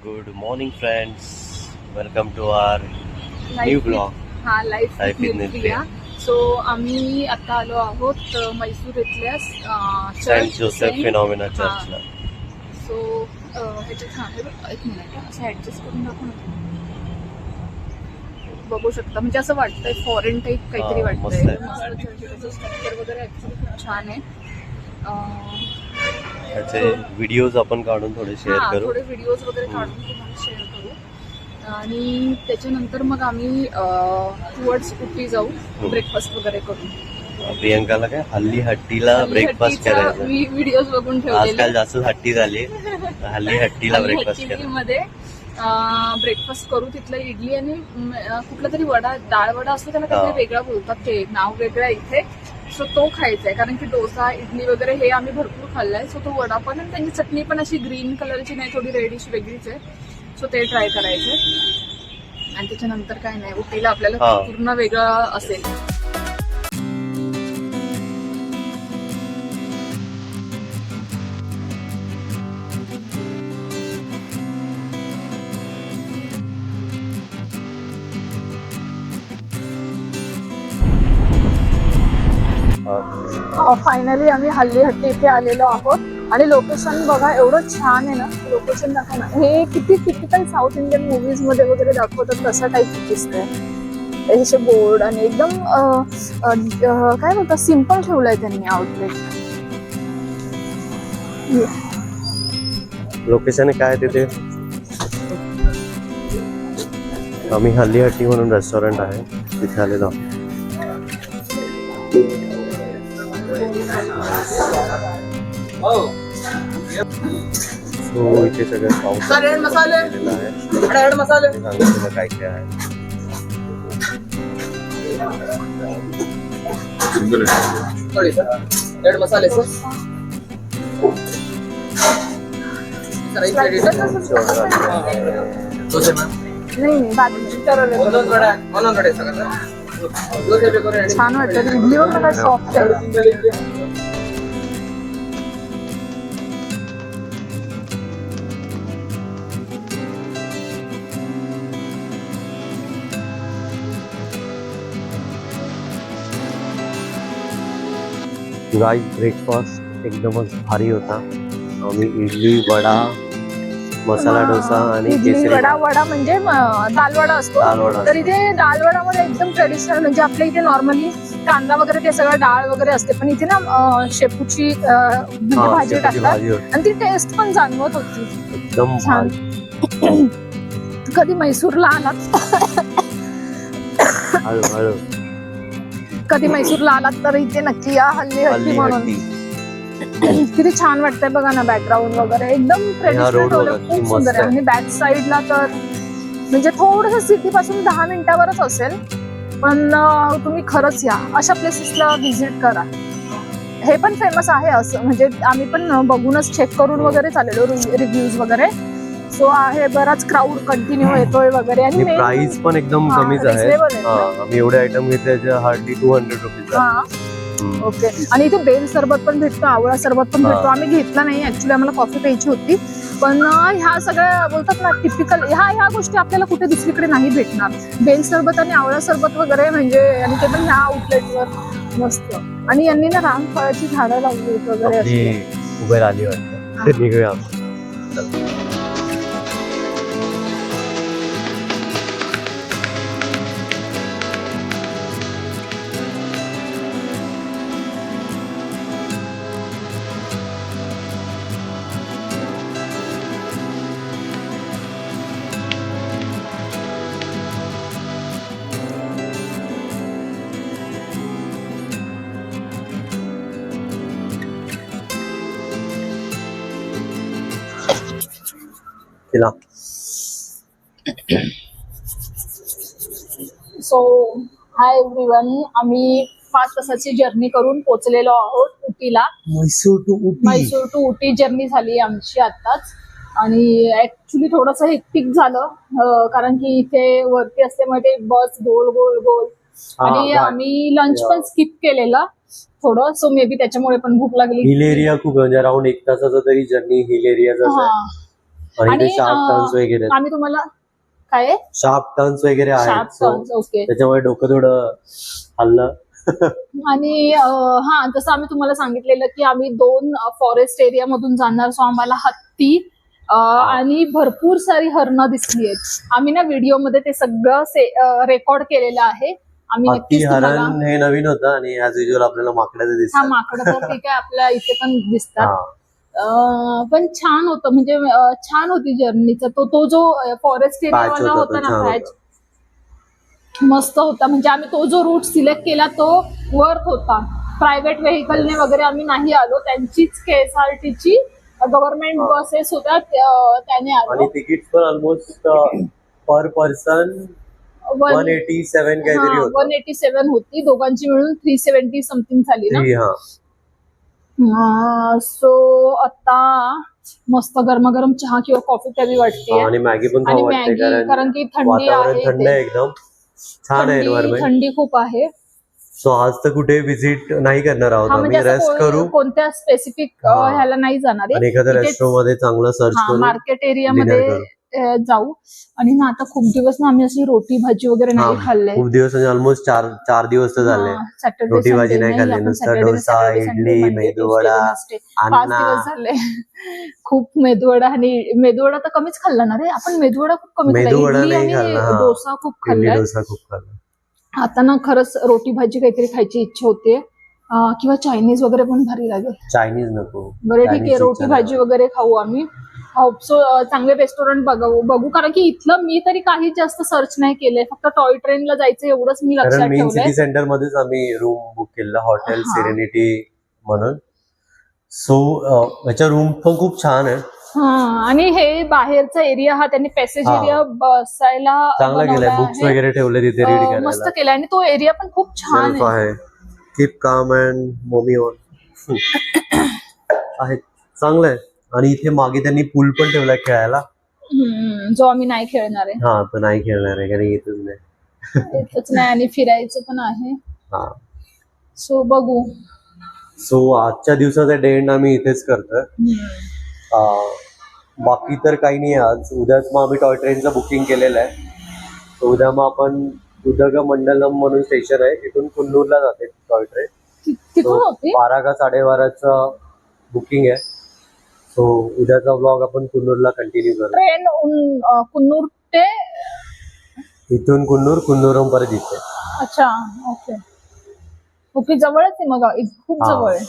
Good morning, friends. Welcome to our new vlog. Life Life in Nitya. So आम्ही आता आलो आहोत मैसूर इथल्या सेंट जोसेफ फिनॉमिना हा. चर्चला. सो ह्याच्यात एक मिनिट असं ऍडजस्ट करून दाखव ना. बघू शकता म्हणजे असं वाटतंय फॉरेन टाईप काहीतरी हा, वाटतंय. मस्त मस्त चर्चेचं स्ट्रक्चर वगैरे ऍक्च्युली खूप छान आहे. त्याचे व्हिडिओज आपण काढून थोडे शेअर करू. थोडे व्हिडिओज वगैरे काढून तुम्हाला शेअर करू आणि त्याच्यानंतर मग आम्ही टुवर्ड्स उटी जाऊ ब्रेकफास्ट वगैरे करू. प्रियंकाला काय हल्ली हट्टीला ब्रेकफास्ट करायचा. मी व्हिडिओज बघून ठेवलेले. आजकाल जास्त हट्टी झाली. हल्ली हट्टीला ब्रेकफास्ट करायचा. मध्ये ब्रेकफास्ट करू. तिथलं इडली आणि कुठला तरी वडा, डाळ वडा असतो, त्याला काहीतरी वेगळा बोलतात, ते नाव वेगळं आहे इथे. सो तो खायचा आहे कारण की डोसा, इडली वगैरे हे आम्ही भरपूर खाल्लाय. सो तो वडा पण आणि त्यांची चटणी पण अशी ग्रीन कलरची नाही, थोडी रेडिश वेगळीच आहे. सो ते ट्राय करायचंय आणि त्याच्यानंतर काय नाही, उटीला आपल्याला पूर्ण वेगळं असेल. फायनली आम्ही हल्ली हट्टी इथे आलेलो आहोत आणि लोकेशन बघा, एवढं छान आहे ना. लोकेशन दाखव ना. हे किती टिपिकल साऊथ इंडियन मूवीज मध्ये वगैरे दाखवतात तसा टाईप दिसतंय. असे बोर्ड आणि एकदम काय बोलतात, सिम्पल ठेवलंय त्यांनी आउटलेट. लोकेशन काय तिथे आम्ही हल्ली हट्टी म्हणून रेस्टॉरंट आहे तिथे आलेलो आहोत. सो इथे सगळं पाऊस मसाले सांगितलेलं काय काय आहे. मसाले छान वाटतं. इडली वर मला सॉफ्ट आहे. गाईस ब्रेकफास्ट एकदमच भारी होता. आम्ही इडली, वडा, मसाला डोसा आणि इडली केसरी वडा म्हणजे दालवडा असतो. दालवडा. तर इथे दालवडामध्ये एकदम ट्रेडिशनल, म्हणजे आपल्या इथे नॉर्मली कांदा वगैरे ते सगळं डाळ वगैरे असते, पण इथे ना शेपूची भाजी टाकतात भाजी होती. आणि ती टेस्ट पण जाणवत होती एकदम छान. भारी. कधी मैसूरला आलात हळू कधी मैसूरला आलात तर इथे नक्की या हल्ली हट्टी म्हणून. किती छान वाटतंय बघा ना, बॅकग्राऊंड वगैरे एकदम ट्रेडिशनल, खूप सुंदर आहे. आणि बॅक साईडला तर म्हणजे थोडस सिटी पासून 10 मिनिटावरच असेल, पण तुम्ही खरंच या, अशा प्लेसेसला व्हिजिट करा. हे पण फेमस आहे असं, म्हणजे आम्ही पण बघूनच चेक करून वगैरे चाललेलो रिव्ह्यूज वगैरे. सो आहे बराच क्राऊड कंटिन्यू येतोय वगैरे आणि प्राइस पण एकदम कमीच आहे. आम्ही एवढे आयटम घेतले हार्डली 200 रुपीज. ओके. आणि इथे बेल सरबत पण भेटतो, आवळा सरबत पण भेटतो. आम्ही घेतला नाही ऍक्च्युली, आम्हाला कॉफी प्यायची होती. पण ह्या सगळ्या बोलतात ना टिपिकल, ह्या गोष्टी आपल्याला कुठे दुसरीकडे नाही भेटणार. बेल सरबत आणि आवळा सरबत वगैरे म्हणजे, आणि ते पण ह्या आउटलेटवर मस्त. आणि यांनी ना रामफळाची झाडं लावली वगैरे उभे राहिली वाटतं. निघूया. सो हाय एव्हरीवन, आम्ही 5 तासाची जर्नी करून पोहोचलेलो आहोत उटीला. मैसूर टू उटी जर्नी झाली आमची आत्ताच. आणि ऍक्च्युली थोडंसं हेक्टिक झालं कारण की इथे वरती असल्यामुळे ते बस गोल गोल गोल, आणि आम्ही लंच पण स्किप केलेला थोडं. सो मे बी त्याच्यामुळे पण भूक लागली. हिल एरिया खूप म्हणजे अराउंड 1 तासाचा तरी जर्नी हिल एरियाचा आहे. आणि आणि ते शार्प टर्न्स वगैरे आम्ही तुम्हाला काय शार्प टर्न्स वगैरे आहेत. Sharp turns, okay. त्याच्यामुळे डोकं थोडं हल्लं. आणि हा, जसं आम्ही तुम्हाला सांगितलेलं की आम्ही 2 फॉरेस्ट एरिया मधून जाणार, सो आम्हाला हत्ती आणि भरपूर सारी हरणं दिसली आहेत. आम्ही ना व्हिडिओमध्ये ते सगळं रेकॉर्ड केलेलं आहे. आम्ही हत्ती, नक्कीच तुम्हाला, हरण हे नवीन होतं आणि ऍज युजल आपल्याला माकडाचं हा दिसतं. माकडं तर ठीक आहे, आपल्या इथे पण दिसतात. पण छान होतं, म्हणजे छान होती जर्नीचा तो जो फॉरेस्ट एरियावाला होता ना पॅच, मस्त होता. म्हणजे आम्ही तो जो रूट सिलेक्ट केला तो वर्थ होता. प्रायव्हेट व्हेकलने वगैरे आम्ही नाही आलो, त्यांचीच KSRTची गव्हर्नमेंट बसेस होत्या त्याने आलो. आणि तिकीट पण ऑलमोस्ट पर पर्सन 187 काहीतरी होतं. 187 होती, दोघांची मिळून 370 समथिंग झाली ना. सो आता मस्त गरमागरम चहा किंवा कॉफी प्यावी वाटते आणि मॅगी पण खाऊ वाटते, कारण की थंडी आहे, थंड आहे एकदम, छान आहे एन्व्हायरमेंट, थंडी खूप आहे. सो आज तर कुठे विजिट नाही करणार आहोत आम्ही, रेस्ट करू, कोणत्या स्पेसिफिक ह्याला नाही जाणार आणि एखाद्या रेस्टॉरंट मध्ये चांगलं सर्च करू, मार्केट एरियामध्ये जाऊ. आणि ना आता खूप दिवस ना आम्ही अशी रोटी भाजी वगैरे नाही खाल्ले, खूप दिवस म्हणजे ऑलमोस्ट 4 दिवस तर झाले रोटी भाजी नाही खाल्ली, नुसतं डोसा, इडली, मेदूवडा, 5 दिवस झाले. खूप मेदूवडा, आणि मेदूवडा तर कमीच खाल्ला ना रे आपण, मेदूवडा खूप कमी खाल्ला, डोसा खूप खाल्ला. आता ना खरंच रोटी भाजी काहीतरी खायची इच्छा होते, किंवा चायनीज वगैरे पण भारी लागेल. चायनीज नको, बरं ठीक आहे, रोटी भाजी वगैरे खाऊ आम्ही. होपसो चांगले रेस्टॉरंट बघू, कारण की इथलं मी तरी काही जास्त सर्च नाही केलंय, फक्त टॉय ट्रेनला जायचं एवढंच मी लक्षात ठेवलंय. सिटी सेंटर मध्येच आम्ही रूम बुक केलं, हॉटेल सेरेनिटी म्हणून. सो याच्या रूम पण खूप छान आहे. आणि हे बाहेरचा एरिया हा त्यांनी पॅसेज एरिया बसायला चांगला केलाय, बुक्स वगैरे ठेवले तिथे रीड करायला, मस्त केलाय. आणि तो एरिया पण खूप छान आहे. Keep calm and mummy on आहे, चांगलं आहे. आणि इथे मागे त्यांनी पूल पण ठेवलाय खेळायला, जो आम्ही नाही खेळणार आहे. हा, तो नाही खेळणार आहे कारण इथेच नाही, आणि फिरायचं पण आहे. सो बघू. सो आजच्या दिवसाचा डे एंड आम्ही इथेच करतोय. बाकी तर काही नाही आज. उद्याच मग आम्ही टॉय ट्रेनचं बुकिंग केलेलं आहे. तो उद्या मग आपण उदगमंडलम म्हणून स्टेशन आहे, तिथून कुन्नूरला जाते टॉय ट्रेन. 12 का 12:30चं बुकिंग आहे. सो उद्याचा व्लॉग आपण कुन्नूरला कंटिन्यू करू. ट्रेन कुन्नूर ते इथून कुन्नूरहून परत इथे. अच्छा, ओके, जवळच आहे मग, खूप जवळ आहे.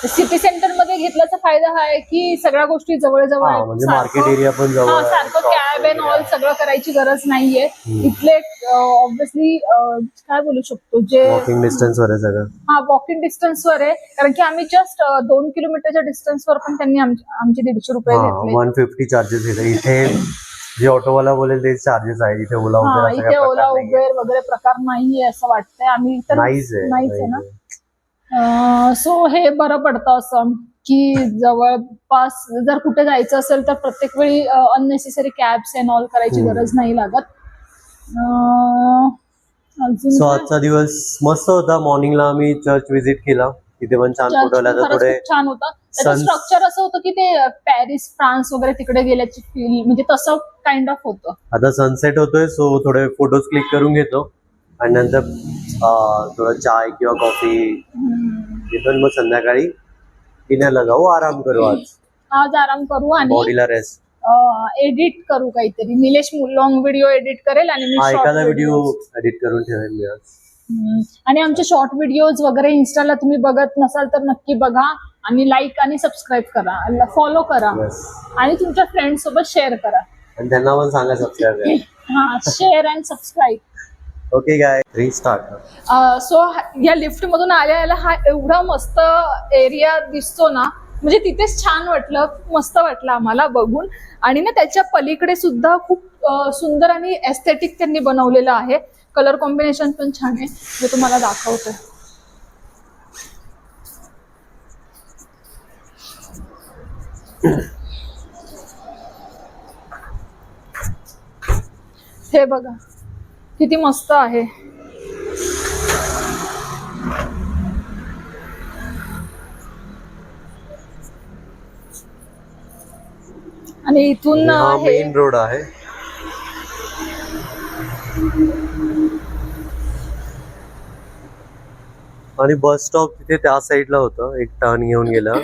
सिटी सेंटर मध्ये घेतल्याचा फायदा हा आहे की सगळ्या गोष्टी जवळ म्हणजे मार्केट एरिया पण जवळ, सारखं कॅब अँड ऑल सगळं करायची गरज नाहीये. इथले ऑब्व्हियसली काय बोलू शकतो, जे वॉकिंग डिस्टन्सवर आहे सगळं. वॉकिंग डिस्टन्सवर आहे, कारण की आम्ही जस्ट 2 किलोमीटरच्या डिस्टन्सवर पण त्यांनी आमचे 150 रुपये घेतले. 150 चार्जेस घेतले. इथे जे ऑटोवाला बोलेल ते चार्जेस आहे, इथे ओला उबेर वगैरे प्रकार नाहीये असं वाटतंय. आम्ही तर नाहीच आहे ना. सो हे बरं पडतं असं की जवळपास जर कुठे जायचं असेल तर प्रत्येक वेळी अननेसेसरी कॅब्स अँड ऑल करायची गरज नाही लागत. सो आजचा दिवस मस्त होता. मॉर्निंगला आम्ही चर्च विजिट केला, तिथे पण छान फोटो आला. पुढे छान होता. त्याचं स्ट्रक्चर असं होतं की ते पॅरिस, फ्रान्स वगैरे तिकडे गेल्याची फील, म्हणजे तसं काइंड ऑफ होतं. आता सनसेट होतोय, सो थोडे फोटोज क्लिक करून घेतो आणि नंतर थोडं चाय किंवा कॉफी तिथून मग संध्याकाळी डिनरला जाऊ, आराम करू. आज आराम करू आणि बॉडीला रेस्ट, एडिट करू काहीतरी. निलेश लॉंग व्हिडिओ एडिट करेल आणि मी एखादा व्हिडिओ एडिट करून ठेवेल मी आज. आणि आमचे शॉर्ट व्हिडिओज वगैरे इंस्टाला तुम्ही बघत नसाल तर नक्की बघा, आणि लाईक आणि सबस्क्राईब करा, फॉलो करा, आणि तुमच्या फ्रेंड सोबत शेअर करा, आणि त्यांना पण सांगा सबस्क्राईब करा. Share and subscribe. Okay guy, restart. So या लिफ्ट मधून आल्या हा एवढा मस्त एरिया दिसतो ना, म्हणजे तिथेच छान वाटलं, मस्त वाटलं आम्हाला बघून. आणि ना त्याच्या पलीकडे सुद्धा खूप सुंदर आणि एस्थेटिक त्यांनी बनवलेलं आहे. कलर कॉम्बिनेशन पण छान आहे, मी तुम्हाला दाखवते. हे बघा किती मस्त आहे. आणि इथून हा हे मेन रोड आहे. आणि बस स्टॉप तिथे त्या साईडला होतं, एक टर्न घेऊन गेलं